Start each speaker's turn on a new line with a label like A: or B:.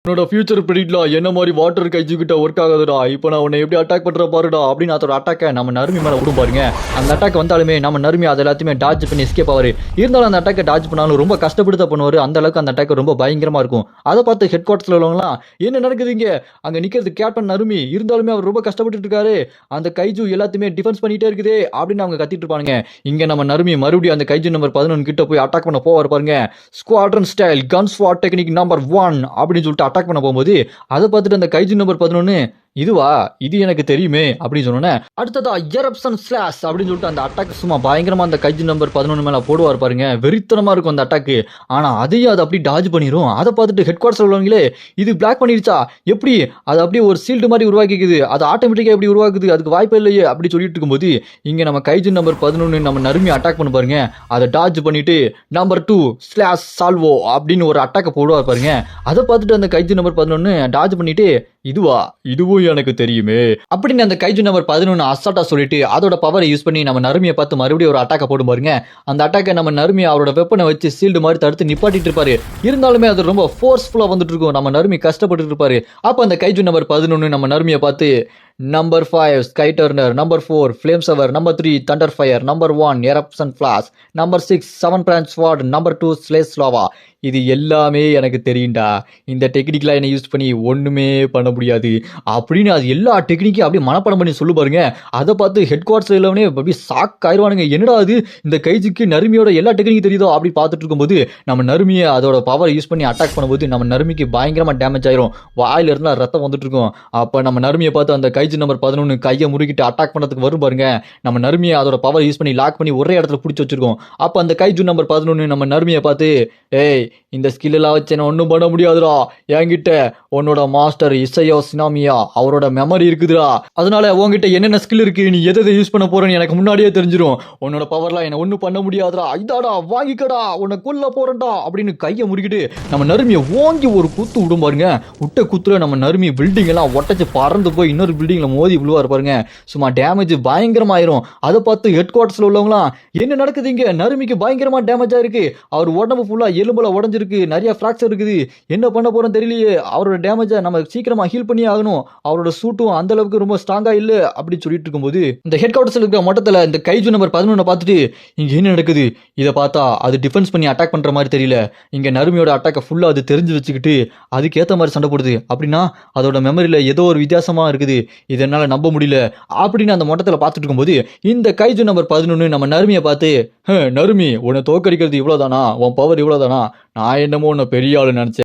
A: உன்னோட ஃபியூச்சர் ப்ரெடிக்ட்லாம் என்ன மாதிரி வாட்டர் கைஜுக்கிட்ட ஒர்க் ஆகுதுடா. இப்போ நான் உன்னை எப்படி அட்டாக் பண்ணுற பாருடா அப்படின்னு அதோட அட்டாக்கை நம்ம நறுமி மேலே விடும் பாருங்க. அந்த அட்டாக் வந்தாலுமே நம்ம நறுமி அதை எல்லாத்தையுமே டாஜ் பண்ணி எஸ்கேப் ஆவார். இருந்தாலும் அந்த அட்டாக்கை டாஜ் பண்ணாலும் ரொம்ப கஷ்டப்பட்டு தான் பண்ணுவார். அந்த அளவுக்கு அந்த அட்டாக் ரொம்ப பயங்கரமாக இருக்கும். அதை பார்த்து ஹெட் குவார்ட்டர்ஸில் உள்ளவங்களாம் என்ன நடக்குதுங்க, அங்கே நிற்கிறது கேப்டன் நறுமி, இருந்தாலுமே அவர் ரொம்ப கஷ்டப்பட்டு இருக்காரு, அந்த கைஜு எல்லாத்தையுமே டிஃபென்ஸ் பண்ணிட்டே இருக்குதே அப்படின்னு அவங்க கத்திட்டு இருப்பாங்க. இங்கே நம்ம நறுமி மறுபடியும் அந்த கைஜு நம்பர் 11 கிட்ட போய் அட்டாக் பண்ண போவார் பாருங்க. ஸ்குவாட்ரன் ஸ்டைல் கன் ஸ்வாட் டெக்னிக் நம்பர் 1 அப்படின்னு சொல்லிட்டு அட்டாக் பண்ண போகும்போது அதை பார்த்துட்டு அந்த கைஜு நம்பர் 11 இதுவா, இது எனக்கு தெரியுமே அப்படின்னு சொன்னோன்னே அடுத்ததா எரப்ஷன் ஸ்லாஷ் அப்படின்னு சொல்லிட்டு அந்த அட்டாக் சும்மா பயங்கரமா அந்த கைஜு நம்பர் 11 மேல போடுவார் பாருங்க. வெறித்தனமா இருக்கும் அந்த அட்டாக்கு. ஆனா அதையும் அது அப்படி டாஜ் பண்ணிரும். அதை பார்த்துட்டு ஹெட் குவார்ட்டர்ஸ் உள்ளவங்களே இது பிளாக் பண்ணிருச்சா, எப்படி அது அப்படியே ஒரு சீல்டு மாதிரி உருவாக்கிக்குது, அது ஆட்டோமேட்டிக்கா எப்படி உருவாக்குது, அதுக்கு வாய்ப்பே இல்லையே அப்படி சொல்லிட்டு இருக்கும்போது இங்க நம்ம கைஜு நம்பர் 11 நம்ம நறுமி அட்டாக் பண்ண பாருங்க. அதை டாஜ் பண்ணிட்டு நம்பர் 2 ஸ்லாஷ் சால்வோ அப்படின்னு ஒரு அட்டாக்கை போடுவார் பாருங்க. அதை பார்த்துட்டு அந்த கைஜு நம்பர் 11 டாஜ் பண்ணிட்டு இதுவா, இதுவும் எனக்கு தெரியுமே அப்படின்னு அந்த கைஜு நம்பர் 11 அசால்ட்டா சொல்லிட்டு அதோட பவரை யூஸ் பண்ணி நம்ம நறுமியை பார்த்து மறுபடியும் ஒரு அட்டாக்கை போடும் பாருங்க. அந்த அட்டாக்கை நம்ம நறுமி அவரோட வெப்பனை வச்சு சீல்டு மாதிரி தடுத்து நிப்பாட்டிட்டு இருப்பாரு. இருந்தாலுமே அது ரொம்ப ஃபோர்ஸ்ஃபுல்லா வந்துட்டு இருக்கும். நம்ம நறுமி கஷ்டப்பட்டு இருப்பாரு. அப்ப அந்த கைஜு நம்பர் 11 நம்ம நறுமியை பார்த்து number 5 sky turner, number 4 flame shower, number 3 thunder fire, number 1 eruption flash, number 6 seven branch swat, number 2 slays lava, இது எல்லாமே எனக்கு தெரியும்டா. இந்த டெக்னிக்லாம் என்ன யூஸ் பண்ணி ஒண்ணுமே பண்ண முடியாது அப்படின்னு அது எல்லா டெக்னிக்கையும் அப்படியே மனப்பாடம் பண்ணி சொல்லு பாருங்க. அதை பார்த்து ஹெட் குவார்ட்டர்ஸ் எல்லாமே அப்படியே ஷாக் ஆயிடுவானுங்க. என்னடா அது, இந்த கைஜுக்கு நறுமியோட எல்லா டெக்னிக்கும் தெரியுதோ அப்படி பார்த்துட்டு இருக்கும்போது நம்ம நறுமியை அதோட பவர் யூஸ் பண்ணி அட்டாக் பண்ணும்போது நம்ம நறுமிக்கு பயங்கரமா டேமேஜ் ஆயிரும். வாயில இருந்தா ரத்தம் வந்துட்டு இருக்கும். அப்ப நம்ம நறுமியை பார்த்து அந்த கைஜு நம்பர் 11 கையை முறுக்கிட்டு அட்டாக் பண்ணதுக்கு வரும் பாருங்க. நம்ம நறுமியை அதோட பவர் யூஸ் பண்ணி லாக் பண்ணி ஒரே இடத்துல பிடிச்சி வச்சிருக்கோம். அப்ப அந்த கைஜு நம்பர் 11 நம்ம நறுமியை பார்த்து ஏய், இந்த ஸ்கில் எல்லாம் வச்சு என்ன ஒன்றும் பண்ண முடியாதுடா, என்கிட்ட உன்னோட மாஸ்டர் இசையோ சினாமியா அவரோட மெமரி இருக்குதுடா, அதனால உங்ககிட்ட என்னென்ன ஸ்கில் இருக்கு, நீ எதை யூஸ் பண்ண போறேன்னு எனக்கு முன்னாடியே தெரிஞ்சிடும், உன்னோட பவர்லாம் என்ன ஒன்றும் பண்ண முடியாதுடா, இதாடா வாங்கிக்கடா, உன்னை கொல்ல போறேன்டா அப்படின்னு கையை முறுக்கிட்டு நம்ம நறுமியை ஓங்கி ஒரு குத்து விடும் பாருங்க. விட்ட குத்துல நம்ம நறுமி பில்டிங் எல்லாம் ஒட்டச்சு பறந்து போய் இன்னொரு பில்டிங்ல மோதி விழுவார் பாருங்க. சும்மா டேமேஜ் பயங்கரமாயிரும். அதை பார்த்து ஹெட் குவார்ட்டர்ஸ்ல உள்ளவங்களாம் என்ன நடக்குது, இங்க நறுமிக்கு பயங்கரமா டேமேஜ் ஆயிருக்கு, அவர் உடம்பு ஃபுல்லா எலும்புல உடஞ்சிருக்கு, நிறைய ஃபிராக்சர் இருக்குது, என்ன பண்ண போறோம் தெரியலையே, அவரோட டேமேஜை நம்ம சீக்கிரமா ஹீல் பண்ணி ஆகணும், அவரோட சூட்டும் அந்த அளவுக்கு ரொம்ப ஸ்ட்ராங்கா இல்ல அப்படி சொல்லிட்டு இருக்கும்போது இந்த ஹெட் குவார்ட்டர்ஸ்ல இருக்கிற மொத்தத்துல இந்த கைஜு நம்பர் 11 பார்த்துட்டு இங்க என்ன நடக்குது, இதை பார்த்தா அது டிஃபென்ஸ் பண்ணி அட்டாக் பண்ற மாதிரி தெரியல, இங்க நறுமியோட அட்டாக்கை ஃபுல்லா அது தெரிஞ்சு வச்சுக்கிட்டு அதுக்கேற்ற மாதிரி சண்டை போடுது, அப்படின்னா அதோட மெமரியில ஏதோ ஒரு வித்தியாசமா இருக்குது, இதனால நம்ப முடியல அப்படின்னு அந்த மொட்டத்தில் பார்த்துட்டு இருக்கும்போது இந்த கைஜு நம்பர் 11 நம்ம நறுமியை பார்த்து நறுமி உன்னை தோக்கடிக்கிறது இவ்வளவுதானா, உன் பவர் இவ்வளவுதானா, நான் என்னமோ உன்னை பெரிய ஆளு நினைச்சேன்.